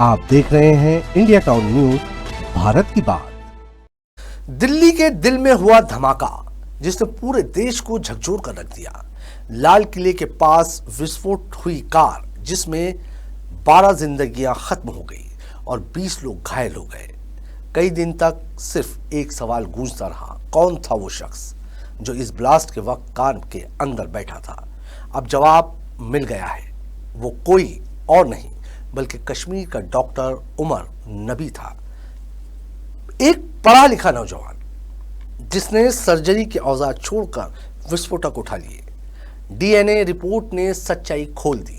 आप देख रहे हैं इंडिया टाउन न्यूज, भारत की बात। दिल्ली के दिल में हुआ धमाका जिसने पूरे देश को झकझोर कर रख दिया। लाल किले के पास विस्फोट हुई कार जिसमें 12 जिंदगियां खत्म हो गई और 20 लोग घायल हो गए। कई दिन तक सिर्फ एक सवाल गूंजता रहा, कौन था वो शख्स जो इस ब्लास्ट के वक्त कार के अंदर बैठा था। अब जवाब मिल गया है, वो कोई और नहीं बल्कि कश्मीर का डॉक्टर उमर नबी था। एक पढ़ा लिखा नौजवान जिसने सर्जरी के औजार छोड़कर विस्फोटक उठा लिए। डीएनए रिपोर्ट ने सच्चाई खोल दी।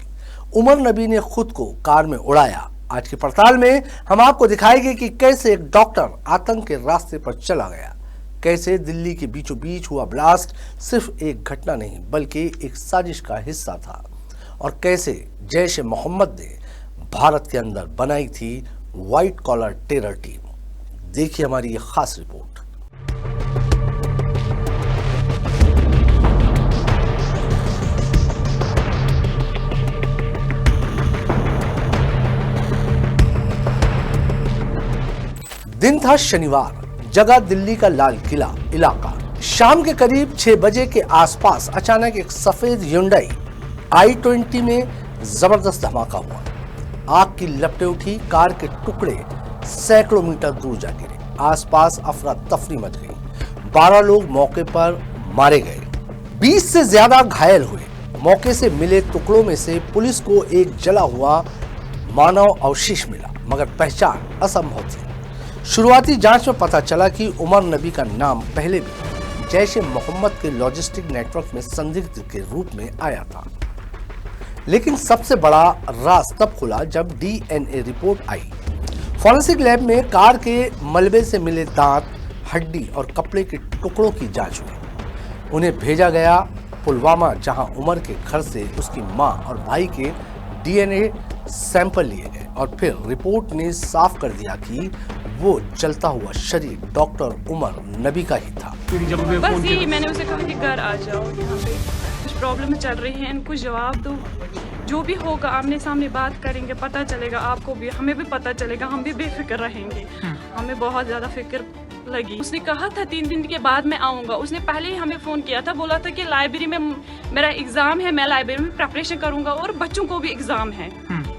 उमर नबी ने खुद को कार में उड़ाया। आज की पड़ताल में हम आपको दिखाएंगे कि कैसे एक डॉक्टर आतंक के रास्ते पर चला गया, कैसे दिल्ली के बीचों बीच हुआ ब्लास्ट सिर्फ एक घटना नहीं बल्कि एक साजिश का हिस्सा था, और कैसे जैश ए मोहम्मद ने भारत के अंदर बनाई थी व्हाइट कॉलर टेरर टीम। देखिए हमारी ये खास रिपोर्ट। दिन था शनिवार, जगह दिल्ली का लाल किला इलाका। शाम के करीब 6 बजे के आसपास अचानक एक सफेद Hyundai i20 में जबरदस्त धमाका हुआ। आग की लपटें उठी, कार के टुकड़े सैकड़ों मीटर दूर जा गिरे। आसपास अफरा तफरी मच गई। 12 लोग मौके पर मारे गए, 20 से ज्यादा घायल हुए। मौके से मिले टुकड़ों में से पुलिस को एक जला हुआ मानव अवशेष मिला, मगर पहचान असंभव थी। शुरुआती जांच में पता चला कि उमर नबी का नाम पहले भी जैश ए मोहम्मद के लॉजिस्टिक नेटवर्क में संदिग्ध के रूप में आया था, लेकिन सबसे बड़ा राज तब खुला जब डीएनए रिपोर्ट आई। फॉरेंसिक लैब में कार के मलबे से मिले दांत, हड्डी और कपड़े के टुकड़ों की जांच हुई। उन्हें भेजा गया पुलवामा, जहां उमर के घर से उसकी मां और भाई के डीएनए सैंपल लिए गए, और फिर रिपोर्ट ने साफ कर दिया कि वो जलता हुआ शरीर डॉक्टर उमर नबी का ही था। बस यही मैंने उसे कहा कि घर आ जाओ, यहाँ पे कुछ प्रॉब्लम चल रही है, इनको जवाब दो, जो भी होगा आमने सामने बात करेंगे, पता चलेगा आपको भी, हमें भी पता चलेगा, हम भी बेफिक्र रहेंगे। हमें बहुत ज़्यादा फिक्र लगी। उसने कहा था 3 दिन के बाद मैं आऊँगा। उसने पहले ही हमें फ़ोन किया था, बोला था कि लाइब्रेरी में मेरा एग्ज़ाम है, मैं लाइब्रेरी में प्रिपरेशन करूँगा और बच्चों को भी एग्ज़ाम है।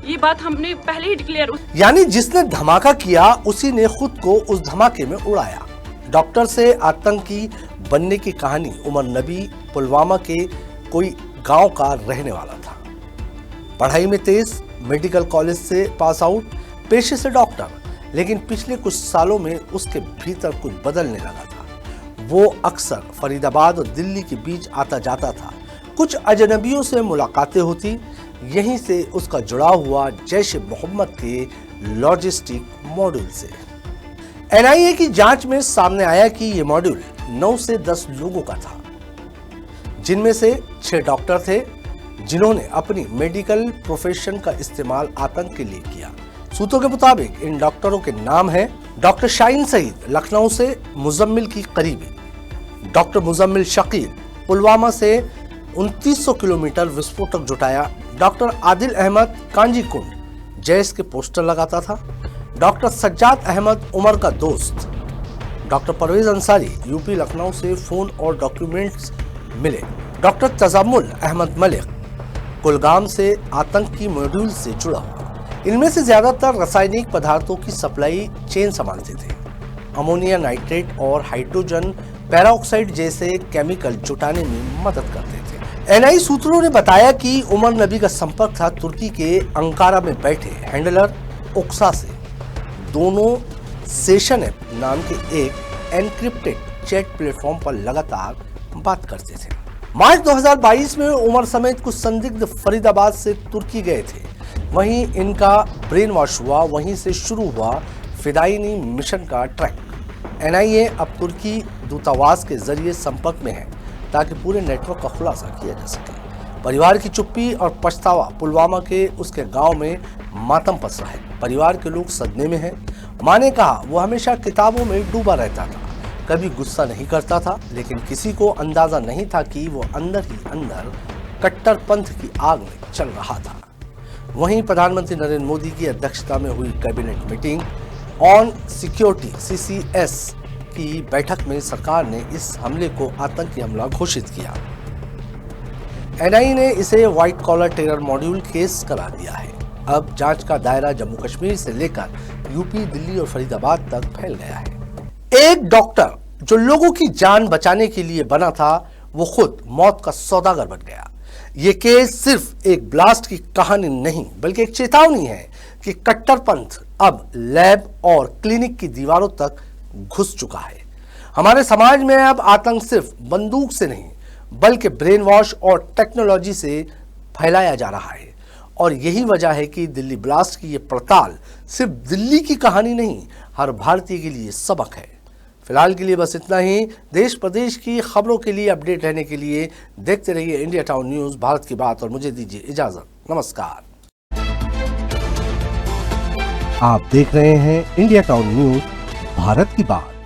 ये बात हमने पहले ही डिक्लेयर। यानी जिसने धमाका किया उसी ने खुद को उस धमाके में उड़ाया। डॉक्टर से आतंकी बनने की कहानी। उमर नबी पुलवामा के कोई गांव का रहने वाला था। पढ़ाई में तेज, मेडिकल कॉलेज से पास आउट, पेशे से डॉक्टर, लेकिन पिछले कुछ सालों में उसके भीतर कुछ बदलने लगा था। वो अक्सर फरीदाबाद और दिल्ली के बीच आता जाता था। कुछ अजनबियों से मुलाकातें होती। यहीं से उसका जुड़ाव हुआ जैश ए मोहम्मद के लॉजिस्टिक मॉड्यूल से। एनआईए की जांच में सामने आया कि ये मॉड्यूल 9 से 10 लोगों का था, जिनमें से 6 डॉक्टर थे जिन्होंने अपनी मेडिकल प्रोफेशन का इस्तेमाल आतंक के लिए किया। सूत्रों के मुताबिक इन डॉक्टरों के नाम हैं डॉक्टर शाहीन सईद, लखनऊ से मुजम्मिल की करीबी, डॉक्टर मुजम्मिल शकील, पुलवामा से 2900 किलोमीटर विस्फोटक जुटाया, डॉक्टर आदिल अहमद कांजीकुंड, जैश के पोस्टर लगाता था, डॉक्टर सज्जाद अहमद उमर का दोस्त, डॉक्टर परवेज अंसारी, यूपी लखनऊ से फोन और डॉक्यूमेंट्स मिले, डॉक्टर तजामुल अहमद मलिक, कुलगाम से आतंक की मॉड्यूल से जुड़ा हुआ। इनमें से ज्यादातर रासायनिक पदार्थों की सप्लाई चेन संभालते थे। अमोनिया नाइट्रेट और हाइड्रोजन पेरोक्साइड जैसे केमिकल जुटाने में मदद करते थे। एनआई सूत्रों ने बताया कि उमर नबी का संपर्क था तुर्की के अंकारा में बैठे हैंडलर ओक्सा से। दोनों सेशन ऐप नाम के एक एनक्रिप्टेड चैट प्लेटफॉर्म पर लगातार बात करते थे। मार्च 2022 में उमर समेत कुछ संदिग्ध फरीदाबाद से तुर्की गए थे। वहीं इनका ब्रेन वॉश हुआ, वहीं से शुरू हुआ फिदायिनी मिशन का ट्रैक। एनआईए अब तुर्की दूतावास के जरिए संपर्क में है ताकि पूरे नेटवर्क का खुलासा किया जा सके। परिवार की चुप्पी और पछतावा। पुलवामा के उसके गांव में मातम पसरा है। परिवार के लोग सदमे में हैं। मां ने कहा वो हमेशा किताबों में डूबा रहता था, कभी गुस्सा नहीं करता था, लेकिन किसी को अंदाजा नहीं था कि वो अंदर ही अंदर कट्टरपंथ की आग में चल रहा था। वहीं प्रधानमंत्री नरेंद्र मोदी की अध्यक्षता में हुई cabinet meeting on security (CCS) की बैठक में सरकार ने इस हमले को आतंकी हमला घोषित किया। NIA ने इसे white collar terror module case करार दिया है। अब जांच का दायरा जम्मू कश्मीर से लेकर यूपी, दिल्ली और फरीदाबाद तक फैल गया है। एक डॉक्टर जो लोगों की जान बचाने के लिए बना था, वो खुद मौत का सौदागर बन गया। ये केस सिर्फ एक ब्लास्ट की कहानी नहीं, बल्कि एक चेतावनी है कि कट्टरपंथ अब लैब और क्लिनिक की दीवारों तक घुस चुका है। हमारे समाज में अब आतंक सिर्फ बंदूक से नहीं, बल्कि ब्रेन वॉश और टेक्नोलॉजी से फैलाया जा रहा है। और यही वजह है कि दिल्ली ब्लास्ट की ये पड़ताल सिर्फ दिल्ली की कहानी नहीं, हर भारतीय के लिए सबक है। फिलहाल के लिए बस इतना ही। देश प्रदेश की खबरों के लिए अपडेट रहने के लिए देखते रहिए इंडिया टाउन न्यूज, भारत की बात, और मुझे दीजिए इजाजत। नमस्कार। आप देख रहे हैं इंडिया टाउन न्यूज, भारत की बात।